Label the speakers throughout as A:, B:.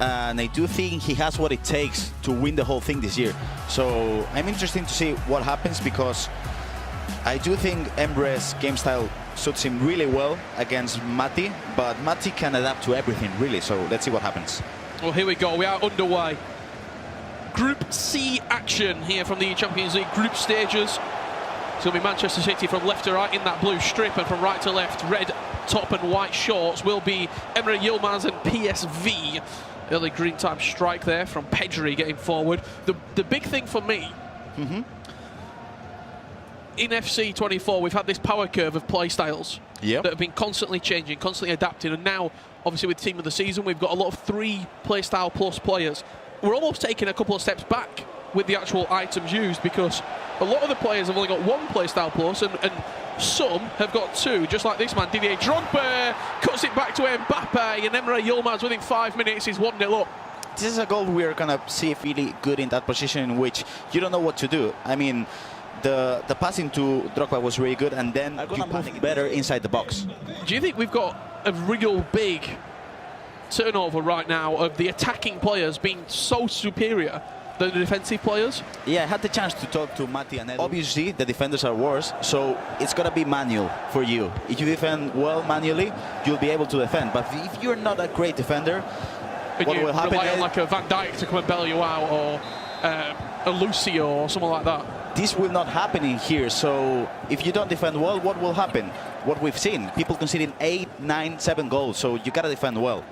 A: and I do think he has what it takes to win the whole thing this year. So I'm interested to see what happens, because I do think EMRE's game style suits him really well against Matti, but Matti can adapt to everything, really. So let's see what happens.
B: Well, here we go. We are underway. Group C action here from the Champions League group stages. It's going to be Manchester City from left to right in that blue strip, and from right to left, red top and white shorts, will be EMRE, YILMAZ and PSV. Early green time strike there from Pedri getting forward. The big thing for me, in FC 24, we've had this power curve of play styles that have been constantly changing, constantly adapting, and now, obviously, with Team of the Season, we've got a lot of 3 play style plus players. We're almost taking a couple of steps back with the actual items used, because a lot of the players have only got 1 play style plus, and some have got 2, just like this man, Didier Drogba, cuts it back to Mbappe, and EMRE YILMAZ within 5 minutes is 1-0 up.
A: This is a goal we're going to see really good in that position in which you don't know what to do. I mean, the passing to Drogba was really good, and then you move better inside the box.
B: Do you think we've got a real big turnover right now of the attacking players being so superior than the defensive players?
A: Yeah, I had the chance to talk to Matti and Edu. Obviously, the defenders are worse, so it's going to be manual for you. If you defend well manually, you'll be able to defend. But if you're not a great defender, what will happen
B: rely on
A: is,
B: like a Van Dijk to come and bail you out, or a Lucio or someone like that.
A: This will not happen in here. So if you don't defend well, what will happen? What we've seen, people conceding 8, 9, 7 goals. So you got to defend well.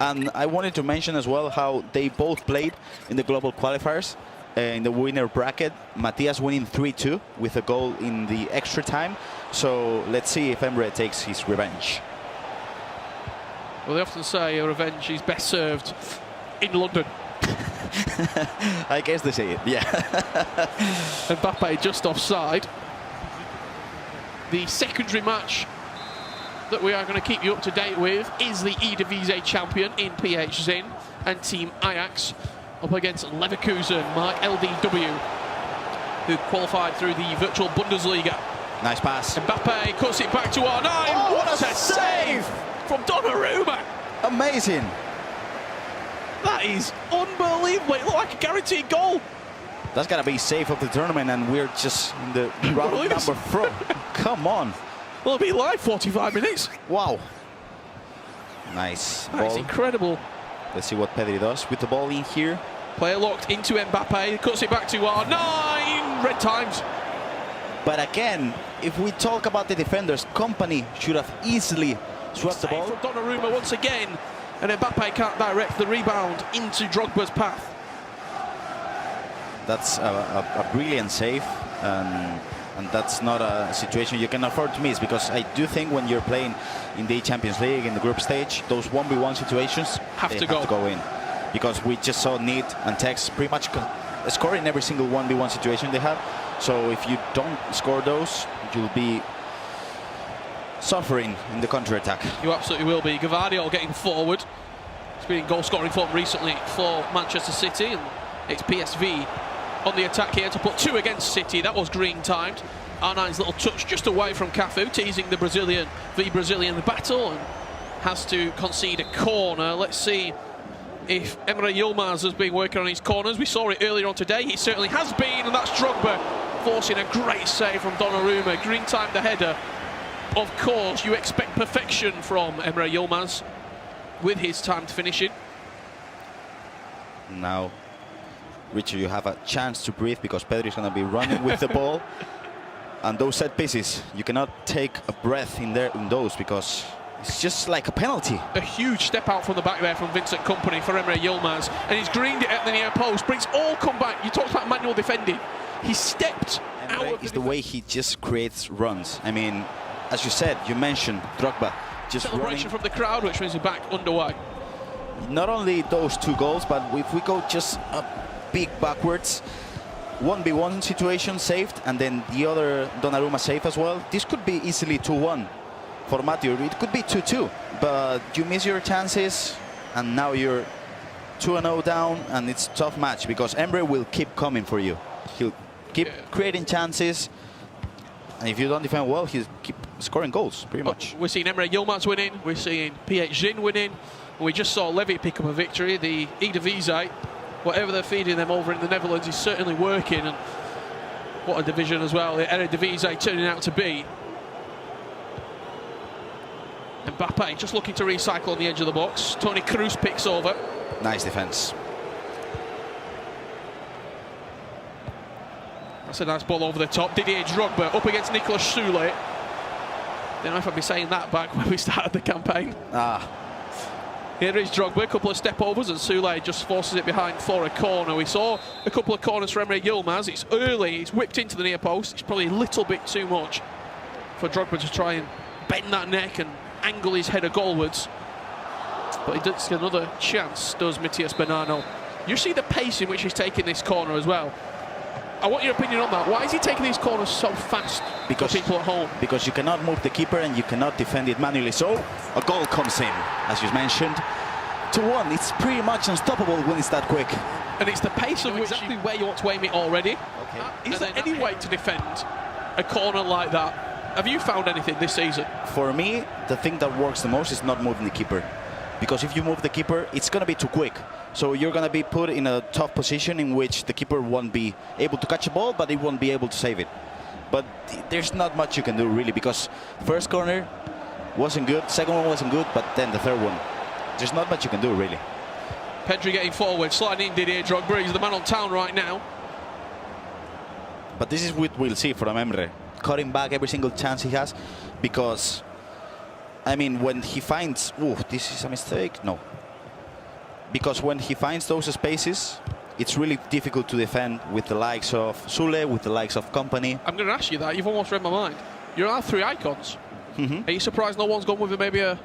A: And I wanted to mention as well how they both played in the global qualifiers in the winner bracket. Matthias winning 3-2 with a goal in the extra time. So let's see if EMRE takes his revenge.
B: Well, they often say a revenge is best served in London.
A: I guess they say it, yeah.
B: Mbappe just offside. The secondary match that we are going to keep you up to date with is the Eredivisie champion in PSV and Team Ajax up against Leverkusen, my LDW, who qualified through the virtual Bundesliga.
A: Nice pass.
B: Mbappe cuts it back to R9.
A: Oh,
B: what a save from Donnarumma.
A: Amazing.
B: That is unbelievable. It looked like a guaranteed goal.
A: That's got to be safe of the tournament, and we're just in the round number 4. Come on.
B: Well, it'll be live 45 minutes.
A: Wow. Nice.
B: That is incredible.
A: Let's see what Pedri does with the ball in here.
B: Player locked into Mbappe, cuts it back to R9. Red times.
A: But again, if we talk about the defenders, Company should have easily swept the ball.
B: From Donnarumma once again, and Mbappe can't direct the rebound into Drogba's path.
A: That's a brilliant save, and that's not a situation you can afford to miss, because I do think when you're playing in the Champions League in the group stage, those 1v1 situations have to go in, because we just saw Need and Tex pretty much scoring every single 1v1 situation they have. So if you don't score those, you'll be suffering in the counter-attack.
B: You absolutely will be. Gavardio getting forward. He's been in goal-scoring form recently for Manchester City, and it's PSV on the attack here to put 2 against City. That was green timed. R9's little touch just away from Cafu, teasing the Brazilian battle, and has to concede a corner. Let's see if EMRE YILMAZ has been working on his corners. We saw it earlier on today. He certainly has been, and that's Drogba forcing a great save from Donnarumma. Green timed the header. Of course, you expect perfection from EMRE YILMAZ with his timed finishing.
A: Now, Richard, you have a chance to breathe, because Pedri is going to be running with the ball. And those set pieces, you cannot take a breath in those, because it's just like a penalty.
B: A huge step out from the back there from Vincent Kompany for EMRE YILMAZ, and he's greened it at the near post, but it's all come back. You talked about manual defending. He stepped out of
A: the way he just creates runs. I mean, as you said, you mentioned Drogba just
B: celebration
A: running
B: from the crowd, which means we're back underway.
A: Not only those 2 goals, but if we go just a big backwards, 1v1 situation saved, and then the other Donnarumma save as well. This could be easily 2-1 for Matteo. It could be 2-2, but you miss your chances, and now you're 2-0 down, and it's a tough match, because EMRE will keep coming for you. He'll keep creating chances, and if you don't defend well, he'll keep scoring goals, pretty much.
B: We're seeing EMRE YILMAZ winning, we're seeing PSV winning. We just saw Levy pick up a victory. The Eredivisie, whatever they're feeding them over in the Netherlands, is certainly working. And what a division as well, the Eredivisie turning out to be. Mbappe just looking to recycle on the edge of the box. Toni Kroos picks over.
A: Nice defense.
B: That's a nice ball over the top. Didier Drogba up against Nicolas Soule. Don't know if I'd be saying that back when we started the campaign. Here is Drogba, a couple of step overs, and Soule just forces it behind for a corner. We saw a couple of corners for EMRE YILMAZ. It's early, he's whipped into the near post. It's probably a little bit too much for Drogba to try and bend that neck and angle his header goalwards. But he does get another chance, does Matías Bonanno. You see the pace in which he's taking this corner as well. I want your opinion on that. Why is he taking these corners so fast for people at home?
A: Because you cannot move the keeper and you cannot defend it manually. So a goal comes in, as you mentioned. 2-1. It's pretty much unstoppable when it's that quick.
B: And it's the pace of exactly where you want to aim it already.
A: Okay.
B: Is there any way to defend a corner like that? Have you found anything this season?
A: For me, the thing that works the most is not moving the keeper. Because if you move the keeper, it's going to be too quick. So you're going to be put in a tough position in which the keeper won't be able to catch a ball, but he won't be able to save it. But there's not much you can do, really, because first corner wasn't good, second one wasn't good, but then the third one, there's not much you can do, really.
B: Pedri getting forward, sliding in Didier Drogba. He's the man on town right now.
A: But this is what we'll see from EMRE. Cutting back every single chance he has, because, I mean, when he finds... Oh, this is a mistake? No. Because when he finds those spaces, it's really difficult to defend with the likes of Soule, with the likes of Company.
B: I'm going to ask you that. You've almost read my mind. You're our three icons. Are you surprised no one's gone with maybe a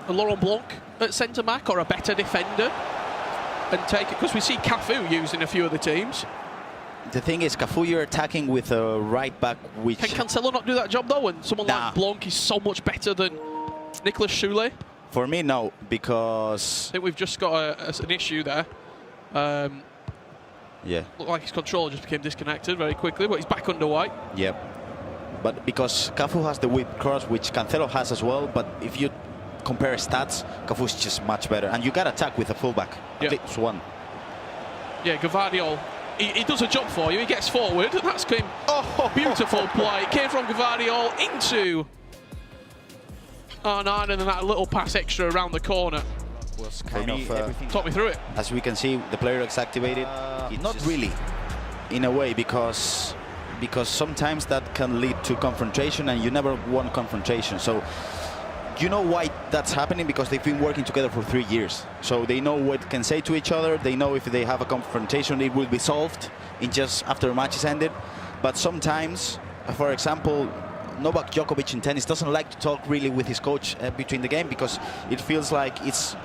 B: Laurent Blanc at centre-back or a better defender and take it? Because we see Cafu used in a few of the teams.
A: The thing is, Cafu, you're attacking with a right-back which...
B: Can Cancelo not do that job, though, when someone like Blanc is so much better than Nicolas Soule?
A: For me, no, because...
B: I think we've just got an issue there.
A: Yeah.
B: Looked like his controller just became disconnected very quickly, but he's back under white.
A: Yep. But because Cafu has the whip cross, which Cancelo has as well, but if you compare stats, Cafu's just much better. And you got to attack with a fullback. At least one. Yeah,
B: Gvardiol. He does a job for you. He gets forward, and that's came. Oh, beautiful play. It came from Gvardiol into R9, and then that little pass extra around the corner.
A: Was kind of
B: talk me through it.
A: As we can see, the player is activated. Not really, in a way, because sometimes that can lead to confrontation, and you never want confrontation. So you know why that's happening, because they've been working together for 3 years. So they know what can say to each other. They know if they have a confrontation, it will be solved in just after a match is ended. But sometimes, for example, Novak Djokovic in tennis doesn't like to talk really with his coach between the game, because it feels like it's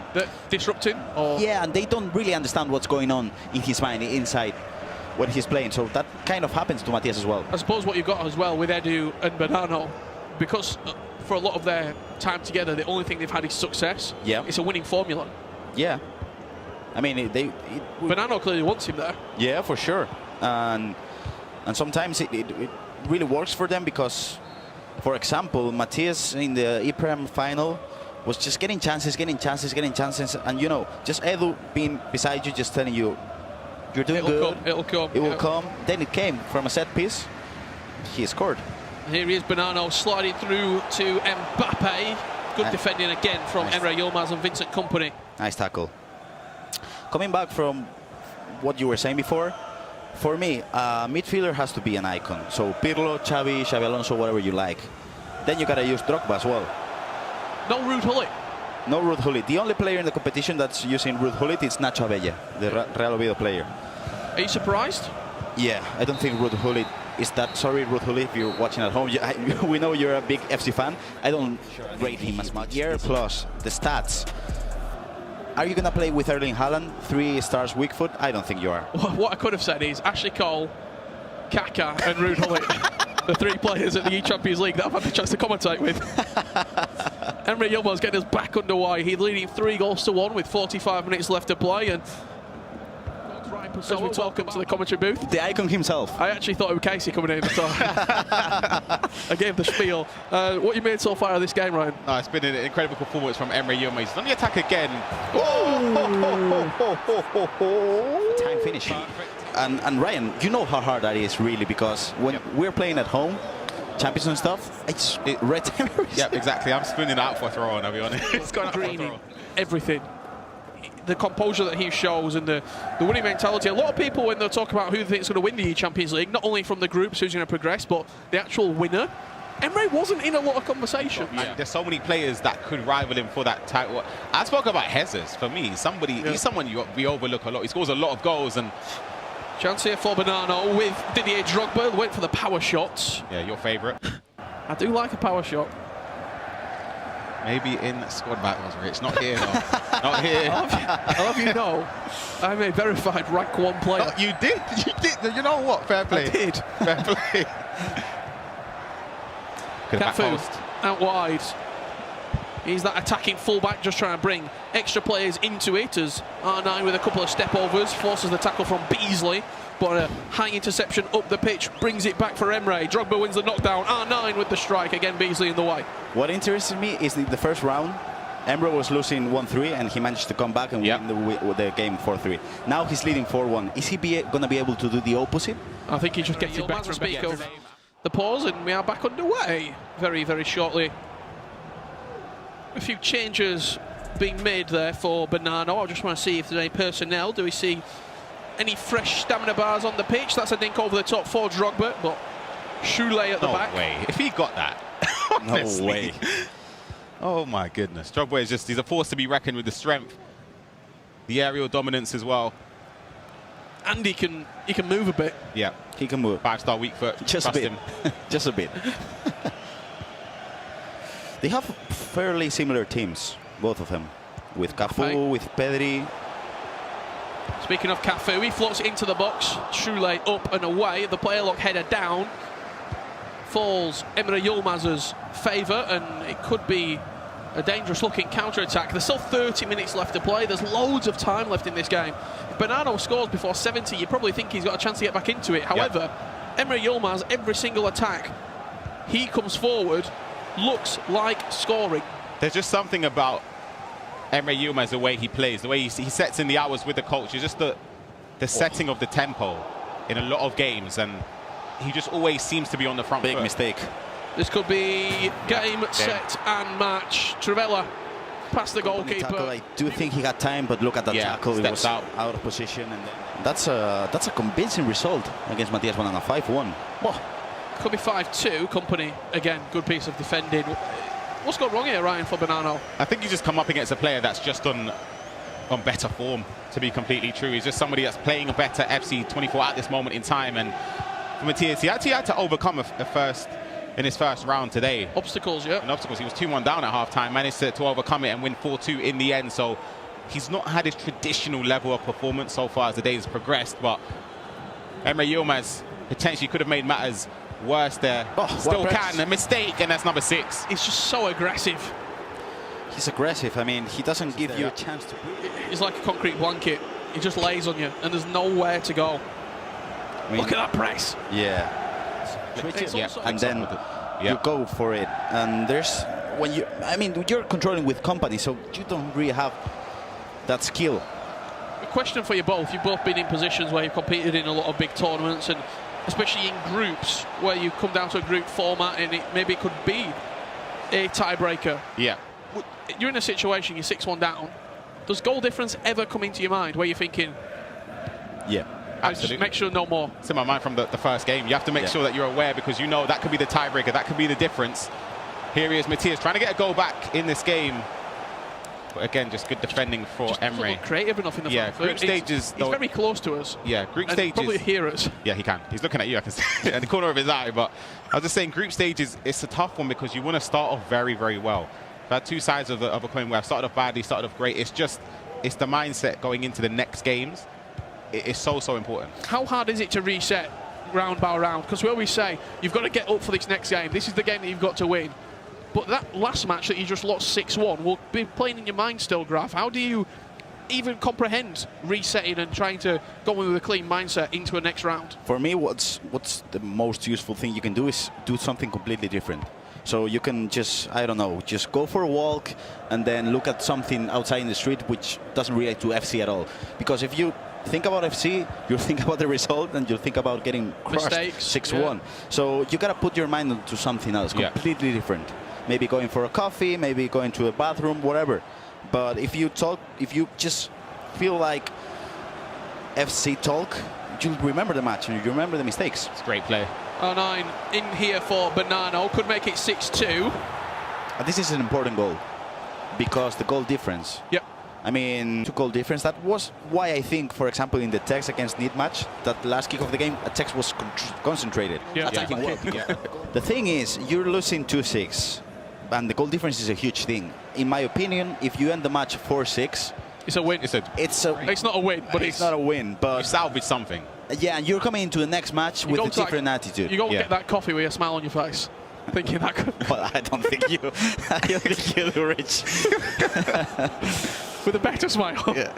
B: disrupting. Or
A: yeah, and they don't really understand what's going on in his mind inside when he's playing. So that kind of happens to Matías as well.
B: I suppose what you've got as well with Edu and Bonanno, because for a lot of their time together, the only thing they've had is success.
A: Yeah,
B: it's a winning formula.
A: Yeah, I mean,
B: Bonanno clearly wants him there.
A: Yeah, for sure. And sometimes it really works for them, because, for example, Matías in the EMRE final was just getting chances, and you know, just Edu being beside you, just telling you, you're doing good.
B: It'll come.
A: It will come. Then it came from a set piece. He scored.
B: Here he is, Bonanno sliding through to Mbappe. Good defending again from EMRE YILMAZ and Vincent Kompany.
A: Nice tackle. Coming back from what you were saying before, for me, midfielder has to be an icon. So Pirlo, Xavi Alonso, whatever you like. Then you gotta use Drogba as well.
B: No Ruud Gullit.
A: No Ruud Gullit. The only player in the competition that's using Ruud Gullit is Nacho Abella, the Real Oviedo player.
B: Are you surprised?
A: Yeah, I don't think Ruud Gullit is that. Sorry, Ruud Gullit, if you're watching at home. We know you're a big FC fan. I don't rate him as much. Year plus the stats. Are you going to play with Erling Haaland, 3 stars weak foot? I don't think you are.
B: What I could have said is Ashley Cole, Kaká and Ruud Gullit, the 3 players at the eCHAMPIONS League that I've had the chance to commentate with. EMRE YILMAZ getting us back underway. He's leading 3-1 with 45 minutes left to play, and So welcome to the commentary booth.
A: The icon himself.
B: I actually thought it was Casey coming in, so I gave the spiel. What you made so far of this game, Ryan?
C: No, it's been an incredible performance from EMRE YILMAZ. He's on the attack again.
A: Time finish. And Ryan, you know how hard that is really, because when we're playing at home, Champions and stuff, it's red time.
C: Yeah, exactly. I'm spooning out for a throw on, I'll be honest. It's going out for a
B: Greening
C: throw.
B: everything. The composure that he shows and the winning mentality. A lot of people, when they talk about who they think is going to win the Champions League, not only from the groups who's going to progress, but the actual winner, EMRE wasn't in a lot of conversation.
C: Yeah. There's so many players that could rival him for that title. I spoke about Jesus. For me, he's someone we overlook a lot. He scores a lot of goals. And
B: chance here for BONANNO with Didier Drogba. Went for the power shots.
C: yeah, your favourite.
B: I do like a power shot.
C: Maybe in squad battles, Rich. Not here, though. Not here.
B: I'll have you know, I'm a verified rank 1 player.
C: Oh, you did? You did? You know what? Fair play.
B: I did.
C: Fair play.
B: Cafu out wide. He's that attacking fullback, just trying to bring extra players into it, as R9 with a couple of step overs forces the tackle from Beasley, but a high interception up the pitch brings it back for EMRE. Drogba wins the knockdown. R9 with the strike, again Beasley in the way.
A: What interested me is the first round, EMRE was losing 1-3 and he managed to come back and win the game 4-3. Now he's leading 4-1. Is he going to be able to do the opposite?
B: I think he just gets it back to speak of the pause, and we are back underway very, very shortly. A few changes being made there for BONANNO. I just want to see if there's any personnel. Do we see any fresh stamina bars on the pitch? That's a dink over the top for Drogba, but Shule at the back.
C: No way. If he got that.
A: No way.
C: Oh my goodness. Drogba is he's a force to be reckoned with. The strength, the aerial dominance as well.
B: And he can move a bit.
C: Yeah.
A: He can move.
C: 5-star weak foot.
A: Just a bit. Just a bit. They have fairly similar teams, both of them, with Cafu, with Pedri.
B: Speaking of Cafu, he floats it into the box. Shule up and away. The player lock header down. Falls EMRE YILMAZ's favour, and it could be a dangerous looking counter-attack. There's still 30 minutes left to play. There's loads of time left in this game. If BONANNO scores before 70, you probably think he's got a chance to get back into it. However, EMRE YILMAZ, every single attack, he comes forward, looks like scoring.
C: There's just something about EMRE YILMAZ, the way he plays, the way he sets in the hours with the coach, just the setting of the tempo in a lot of games, and he just always seems to be on the front foot.
A: Big mistake.
B: This could be game, set and match. Trivella past the goalkeeper.
A: Tackle, I do think he got time, but look at that tackle. He was out of position, and then that's a convincing result against Matias BONANNO. 5-1. Whoa.
B: Could be 5-2. Company again, good piece of defending. What's gone wrong here, Ryan, for BONANNO? I
C: think you just come up against a player that's just on better form, to be completely true. He's just somebody that's playing a better FC24 at this moment in time, and for Matias, he actually had to overcome in his first round today.
B: Obstacles, yeah.
C: And obstacles. He was 2-1 down at half-time, managed to overcome it and win 4-2 in the end. So he's not had his traditional level of performance so far as the days progressed, but EMRE YILMAZ potentially could have made matters worse there. Still can. A mistake, and that's number 6.
B: He's just so aggressive.
A: He's aggressive. I mean, he doesn't give you a chance to breathe.
B: He's like a concrete blanket. He just lays on you, and there's nowhere to go. I mean, look at that press.
A: Yeah. And then you go for it. And there's you're controlling with company, so you don't really have that skill.
B: A question for you both. You've both been in positions where you've competed in a lot of big tournaments, and especially in groups where you come down to a group format, and maybe it could be a tiebreaker.
C: Yeah.
B: You're in a situation, you're 6-1 down. Does goal difference ever come into your mind where you're thinking,
A: yeah,
C: absolutely,
B: just make sure no more?
C: It's in my mind from the first game. You have to make sure that you're aware, because you know that could be the tiebreaker, that could be the difference. Here he is, Matias, trying to get a goal back in this game. But again, just good defending for EMRE.
B: Not creative enough in the front foot.
C: Group stages.
B: He's very close to us.
C: Yeah, group stages.
B: Probably hear us.
C: Yeah, he can. He's looking at you, I can see it in the corner of his eye. But I was just saying, group stages, it's a tough one because you want to start off very, very well. I've had two sides of a coin where I've started off badly, started off great. It's the mindset going into the next games. It's so important.
B: How hard is it to reset round by round? Because we always say, you've got to get up for this next game. This is the game that you've got to win. But that last match that you just lost 6-1 will be playing in your mind still, Graf. How do you even comprehend resetting and trying to go with a clean mindset into a next round.
A: For me, what's the most useful thing you can do is do something completely different. So you can just, I don't know, just go for a walk and then look at something outside in the street which doesn't relate to FC at all. Because if you think about FC, you'll think about the result and you'll think about getting crushed 6-1. Yeah. So you gotta put your mind into something else, completely different. Maybe going for a coffee, maybe going to a bathroom, whatever. But if you just feel like FC talk, you'll remember the match and you remember the mistakes.
C: It's great play.
B: 9 in here for BONANNO, could make it 6-2.
A: This is an important goal because the goal difference.
B: Yep.
A: I mean, 2-goal difference. That was why I think, for example, in the Tex against Need match, that last kick of the game, Tex was concentrated, attacking well. The thing is, you're losing 2-6, and the goal difference is a huge thing. In my opinion, if you end the match 4-6,
B: it's a win. It's not a win, but it's
A: not a win. But
C: you salvage something.
A: Yeah, and you're coming into the next match with a different attitude.
B: You go get that coffee with a smile on your face, thinking that could.
A: Well, I don't think you. I don't think you do, Rich.
B: With a better smile.
A: Yeah.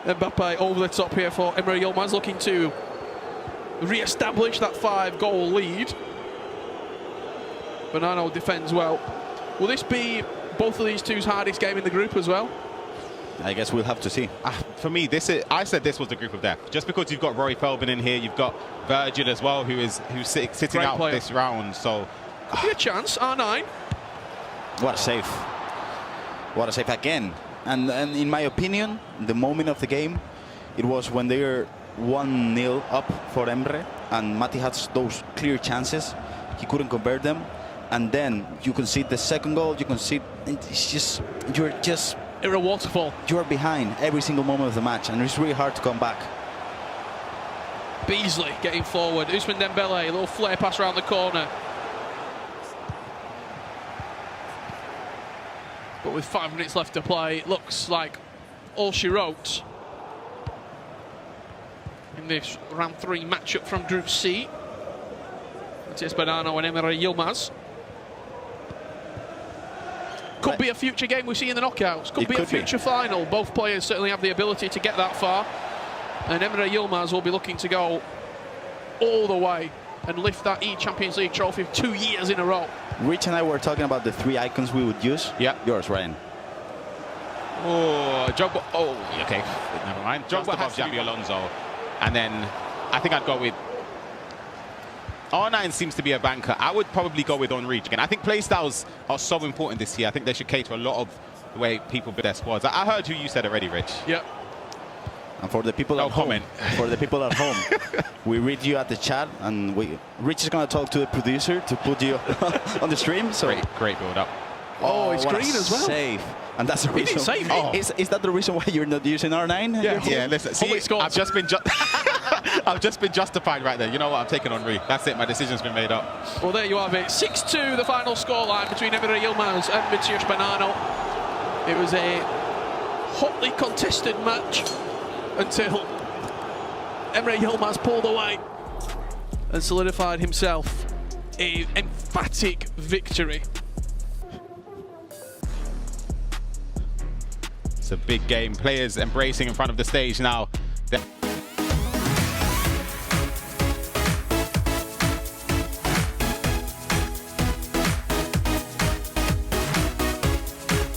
B: Mbappe over the top here for EMRE YILMAZ, looking to re-establish that 5-goal lead. BONANNO defends well. Will this be both of these two's hardest game in the group as well?
A: I guess we'll have to see.
C: For me, I said this was the group of death. Just because you've got Rory Feldman in here, you've got Virgil as well, who's sitting out this round. So
B: could be a chance. R9.
A: What a save! What a save again! And in my opinion, the moment of the game, it was when they were 1-0 up for EMRE, and Mati had those clear chances. He couldn't convert them, and then you can see the second goal. You can see it's just you're a
B: waterfall.
A: You're behind every single moment of the match, and it's really hard to come back.
B: Beasley getting forward. Ousmane Dembele, a little flare pass around the corner. But with 5 minutes left to play, it looks like all she wrote in this round 3 matchup from Group C. It is BONANNO and EMRE YILMAZ. Could be a future game we see in the knockouts. Could be a future final. Both players certainly have the ability to get that far. And EMRE YILMAZ will be looking to go all the way and lift that eCHAMPIONS League trophy 2 years in a row.
A: Rich and I were talking about the 3 icons we would use.
C: Yeah.
A: Yours, Ryan.
C: Oh, Drogba. Oh, okay. Never mind. Drogba above Xabi Alonso. And then I think I'd go with... R9 seems to be a banker. I would probably go with Henry again. I think playstyles are so important this year. I think they should cater a lot of the way people build their squads. I heard who you said already, Rich.
B: Yep.
A: And for the people at home, we read you at the chat, and Rich is going to talk to the producer to put you on the stream. So
C: great build up.
B: Oh, it's green as well.
A: Save. And that's the reason.
B: Save
A: is that the reason why you're not using R9?
C: Yeah. Listen, see, I've just been justified right there. You know what? I'm taking Henry. That's it. My decision's been made up.
B: Well, there you have it. 6-2, the final scoreline between EMRE YILMAZ and Matias BONANNO. It was a hotly contested match until EMRE YILMAZ pulled away and solidified himself an emphatic victory.
C: It's a big game. Players embracing in front of the stage now.